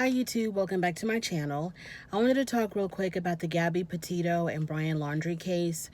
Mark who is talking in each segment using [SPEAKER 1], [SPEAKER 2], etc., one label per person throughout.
[SPEAKER 1] Hi YouTube, welcome back to my channel. I wanted to talk real quick about the Gabby Petito and Brian case.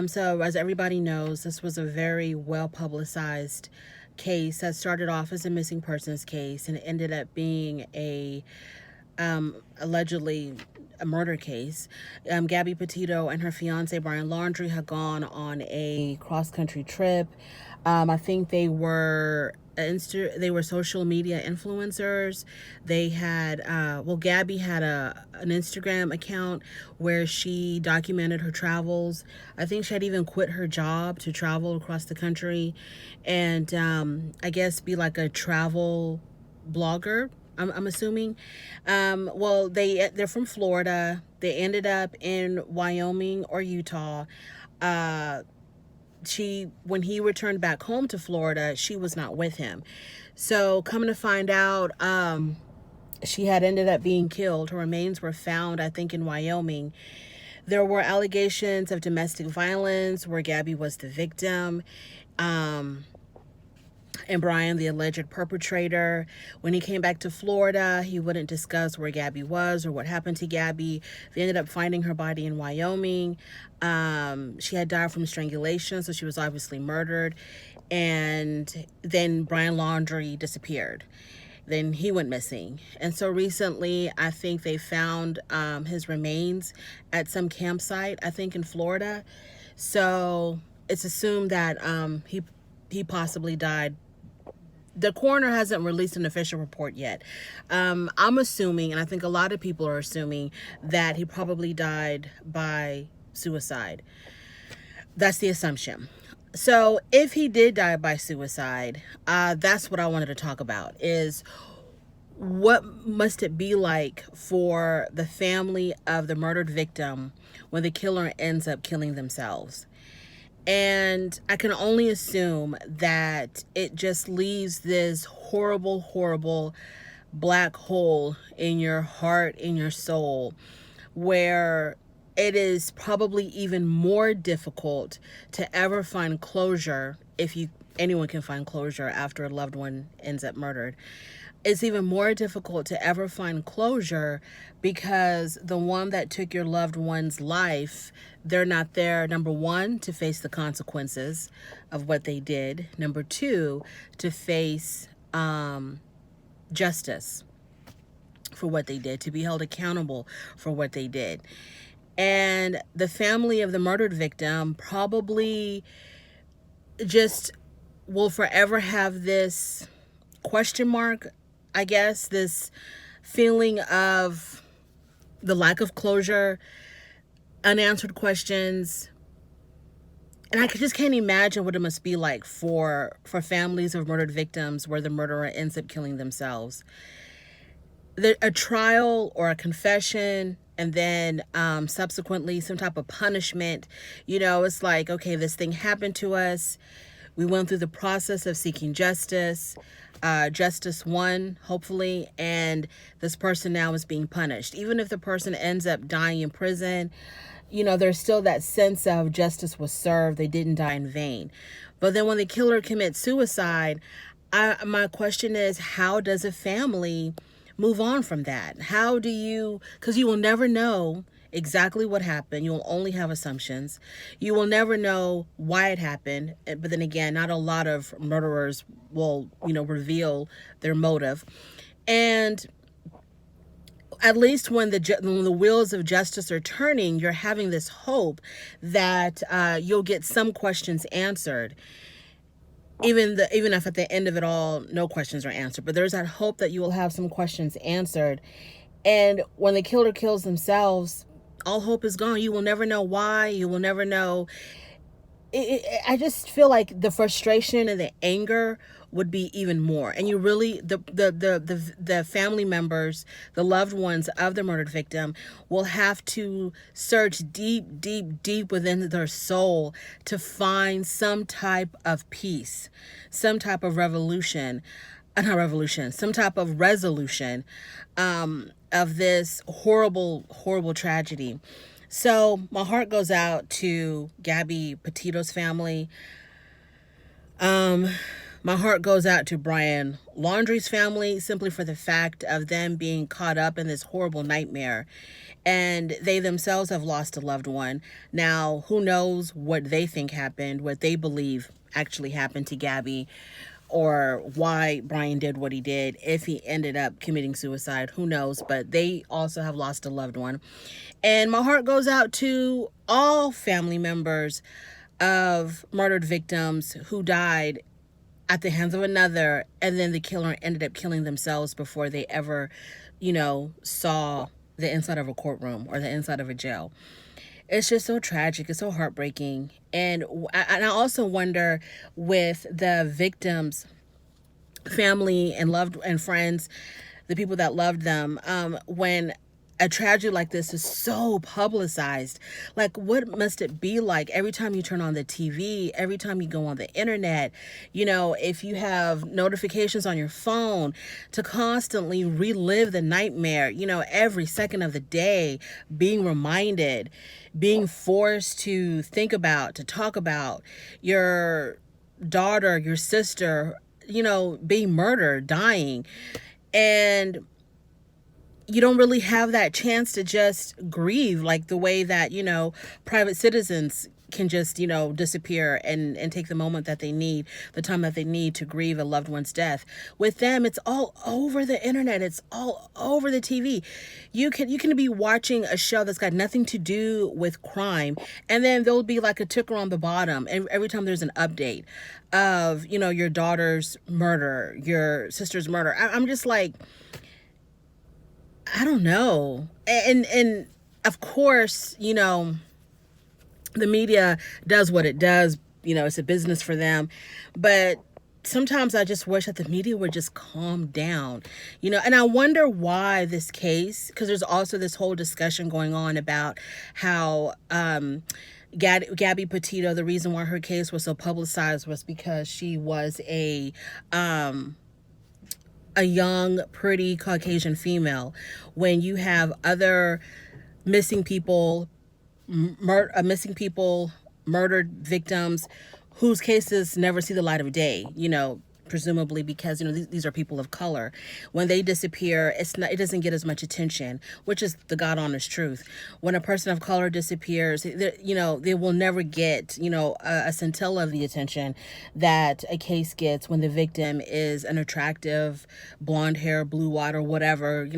[SPEAKER 1] So as everybody knows, this was a very well publicized case that started off as a missing persons case and ended up being a allegedly a murder case. Gabby Petito and her fiance Brian Laundrie had gone on a cross-country trip. I think they were social media influencers. They had Gabby had an Instagram account where she documented her travels. I think she had even quit her job to travel across the country and I guess be like a travel blogger. I'm assuming. They're from Florida. They ended up in Wyoming or Utah. When he returned back home to Florida, she was not with him. So coming to find out, she had ended up being killed. Her remains were found, I think, in Wyoming. There were allegations of domestic violence where Gabby was the victim. And Brian, the alleged perpetrator. When he came back to Florida, he wouldn't discuss where Gabby was or what happened to Gabby. They ended up finding her body in Wyoming. She had died from strangulation, so she was obviously murdered. And then Brian Laundrie disappeared. Then he went missing. And so recently, I think they found his remains at some campsite, I think in Florida. So it's assumed that he possibly died. The coroner hasn't released an official report yet. I'm assuming, and I think a lot of people are assuming, that he probably died by suicide. That's the assumption. So if he did die by suicide, that's what I wanted to talk about, is what must it be like for the family of the murdered victim when the killer ends up killing themselves? And I can only assume that it just leaves this horrible, horrible black hole in your heart, in your soul, where it is probably even more difficult to ever find closure, if anyone can find closure after a loved one ends up murdered. It's even more difficult to ever find closure because the one that took your loved one's life, they're not there, number one, to face the consequences of what they did. Number two, to face justice for what they did, to be held accountable for what they did. And the family of the murdered victim probably just will forever have this question mark, I guess, this feeling of the lack of closure, unanswered questions. And I just can't imagine what it must be like for families of murdered victims where the murderer ends up killing themselves. A trial or a confession, and then subsequently some type of punishment. It's like, okay, this thing happened to us. We went through the process of seeking justice. Justice won, hopefully, and this person now is being punished. Even if the person ends up dying in prison, there's still that sense of justice was served. They didn't die in vain. But then when the killer commits suicide, my question is, how does a family move on from that? How do you, because you will never know exactly what happened. You'll only have assumptions. You will never know why it happened. But then again, not a lot of murderers will, reveal their motive. And at least when the wheels of justice are turning, you're having this hope that you'll get some questions answered. Even if at the end of it all, no questions are answered. But there's that hope that you will have some questions answered. And when the killer kills themselves, all hope is gone. You will never know why. You will never know. I just feel like the frustration and the anger would be even more. And you really, the family members, the loved ones of the murdered victim will have to search deep, deep, deep within their soul to find some type of peace, some type of some type of resolution of this horrible, horrible tragedy. So my heart goes out to Gabby Petito's family. My heart goes out to Brian Laundrie's family simply for the fact of them being caught up in this horrible nightmare. And they themselves have lost a loved one. Now, who knows what they think happened, what they believe actually happened to Gabby, or why Brian did what he did. If he ended up committing suicide, who knows? But they also have lost a loved one. And my heart goes out to all family members of murdered victims who died at the hands of another, and then the killer ended up killing themselves before they ever, saw the inside of a courtroom or the inside of a jail. It's just so tragic. It's so heartbreaking. And I also wonder, with the victims' family and loved and friends, the people that loved them, when a tragedy like this is so publicized, like, what must it be like every time you turn on the TV, every time you go on the internet, if you have notifications on your phone, to constantly relive the nightmare, every second of the day, being reminded, being forced to think about, to talk about your daughter, your sister, being murdered, dying. And you don't really have that chance to just grieve like the way that, private citizens can just, disappear and take the moment that they need, the time that they need to grieve a loved one's death. With them, it's all over the internet. It's all over the TV. You can be watching a show that's got nothing to do with crime, and then there'll be like a ticker on the bottom every time there's an update of, your daughter's murder, your sister's murder. I'm just like, I don't know. And of course, the media does what it does. It's a business for them. But sometimes I just wish that the media would just calm down, and I wonder why this case, because there's also this whole discussion going on about how Gabby Petito, the reason why her case was so publicized was because she was a young, pretty Caucasian female. When you have other missing people, murdered victims whose cases never see the light of day, presumably because these are people of color. When they disappear, it doesn't get as much attention, which is the God honest truth. When a person of color disappears, they will never get a scintilla of the attention that a case gets when the victim is an attractive, blonde hair, blue eyed, or whatever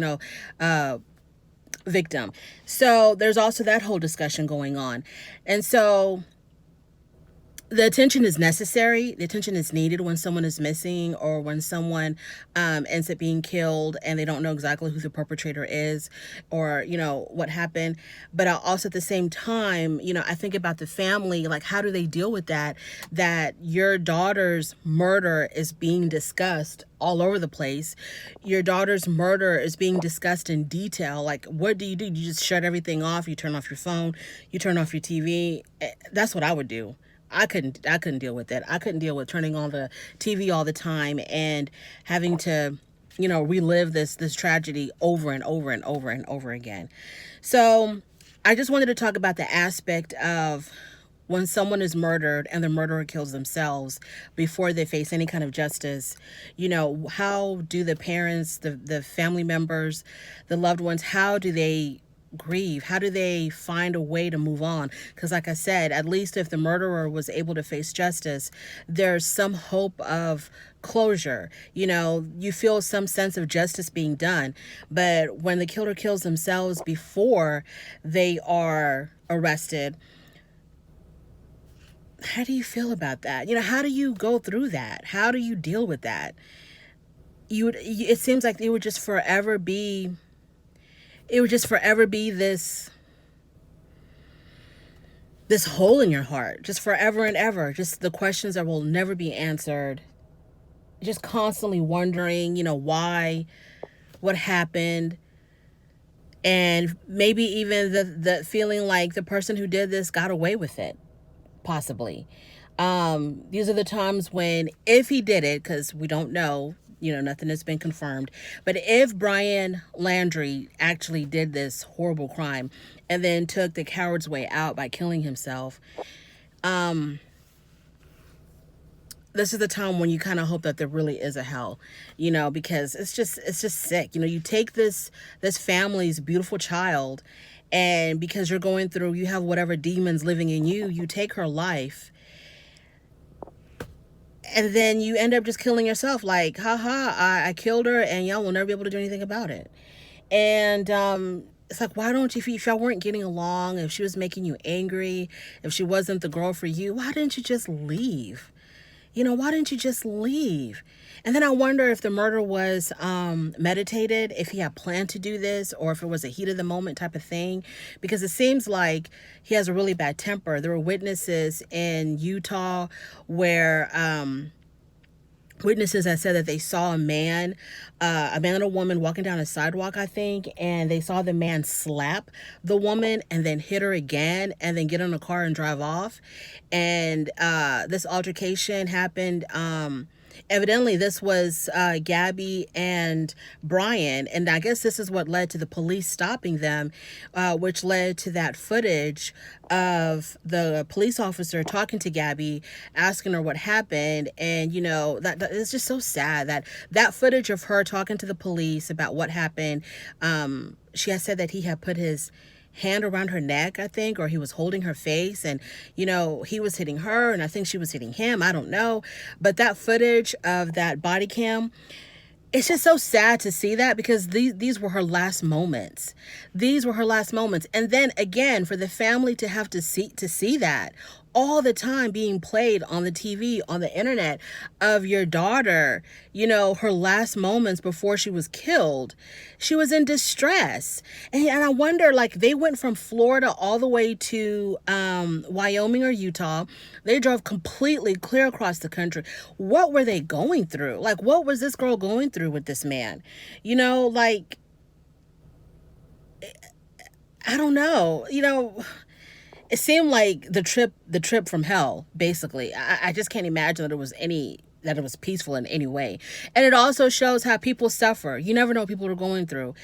[SPEAKER 1] victim. So there's also that whole discussion going on, and so the attention is necessary. The attention is needed when someone is missing, or when someone ends up being killed and they don't know exactly who the perpetrator is, or, what happened. But I also, at the same time, I think about the family, like, how do they deal with that your daughter's murder is being discussed all over the place. Your daughter's murder is being discussed in detail. Like, what do? You just shut everything off. You turn off your phone. You turn off your TV. That's what I would do. I couldn't deal with it. I couldn't deal with turning on the TV all the time and having to, relive this tragedy over and over and over and over again. So I just wanted to talk about the aspect of when someone is murdered and the murderer kills themselves before they face any kind of justice. How do the parents, the family members, the loved ones, how do they grieve? How do they find a way to move on? Because like I said, at least if the murderer was able to face justice, there's some hope of closure. You feel some sense of justice being done. But when the killer kills themselves before they are arrested, how do you feel about that? How do you go through that? How do you deal with that? It seems like it would just forever be this hole in your heart, just forever and ever, just the questions that will never be answered, just constantly wondering, why, what happened, and maybe even the feeling like the person who did this got away with it, possibly. These are the times when, if he did it, because we don't know, nothing has been confirmed. But if Brian Laundrie actually did this horrible crime and then took the coward's way out by killing himself, this is the time when you kind of hope that there really is a hell, because it's just sick. You take this family's beautiful child, and because you're going through, you have whatever demons living in you, you take her life, and then you end up just killing yourself. Like, haha, I killed her, and y'all will never be able to do anything about it. And it's like, why don't you, if y'all weren't getting along, if she was making you angry, if she wasn't the girl for you, why didn't you just leave? Why didn't you just leave? And then I wonder if the murder was meditated, if he had planned to do this, or if it was a heat of the moment type of thing, because it seems like he has a really bad temper. There were witnesses in Utah where witnesses had said that they saw a man and a woman walking down a sidewalk, I think, and they saw the man slap the woman and then hit her again and then get in a car and drive off. And this altercation happened. Evidently, this was Gabby and Brian, and I guess this is what led to the police stopping them, which led to that footage of the police officer talking to Gabby, asking her what happened. And that it's just so sad that footage of her talking to the police about what happened. She had said that he had put his hand around her neck, I think, or he was holding her face, and he was hitting her, and I think she was hitting him, I don't know. But that footage of that body cam, it's just so sad to see that, because these were her last moments. These were her last moments. And then again, for the family to have to see that all the time being played on the TV, on the internet, of your daughter, her last moments before she was killed. She was in distress. And I wonder, like, they went from Florida all the way to Wyoming or Utah. They drove completely clear across the country. What were they going through? Like, what was this girl going through with this man? Like, I don't know. It seemed like the trip from hell, basically. I just can't imagine that it was peaceful in any way. And it also shows how people suffer. You never know what people are going through.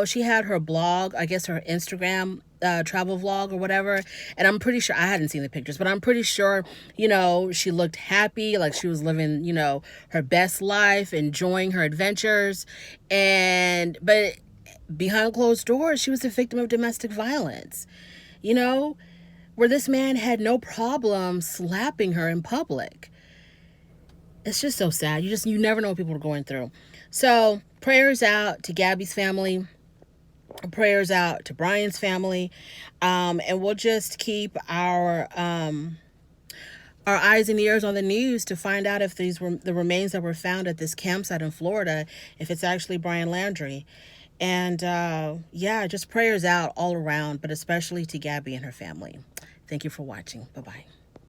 [SPEAKER 1] She had her blog, I guess her Instagram travel vlog or whatever, and I'm pretty sure, I hadn't seen the pictures, but I'm pretty sure, she looked happy, like she was living, her best life, enjoying her adventures. But behind closed doors, she was a victim of domestic violence. Where this man had no problem slapping her in public. It's just so sad. You never know what people are going through. So prayers out to Gabby's family. Prayers out to Brian's family. And we'll just keep our eyes and ears on the news to find out if these were the remains that were found at this campsite in Florida, if it's actually Brian Laundrie. And just prayers out all around, but especially to Gabby and her family. Thank you for watching. Bye-bye.